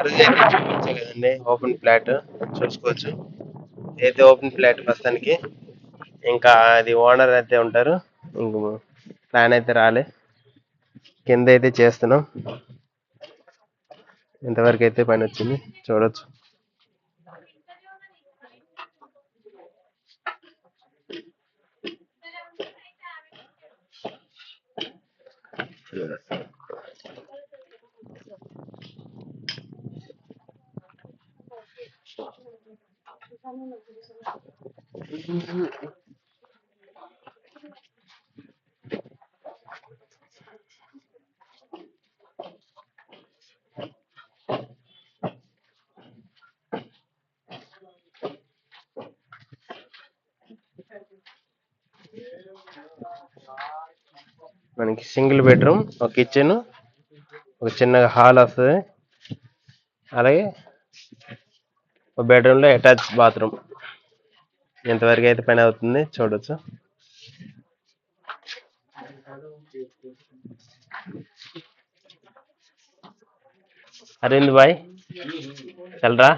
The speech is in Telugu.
అరేంజ్ అయితే చూపించే కదండి ఓపెన్ ఫ్లాట్ చూసుకోవచ్చు. అయితే ఓపెన్ ఫ్లాట్ ప్రస్తుతానికి. ఇంకా అది ఓనర్ అయితే ఉంటారు. ఇంక ప్లాన్ అయితే రాలే. కింద అయితే చేస్తున్నాం. ఇంతవరకు అయితే పని వచ్చింది చూడొచ్చు. మనకి సింగిల్ బెడ్రూమ్, ఒక కిచెన్, ఒక చిన్న హాల్ వస్తుంది. అలాగే ఒక బెడ్రూమ్ లో అటాచ్ బాత్రూమ్. ఇంతవరకు అయితే పని అవుతుంది చూడొచ్చు. अरविंद भाई चल रहा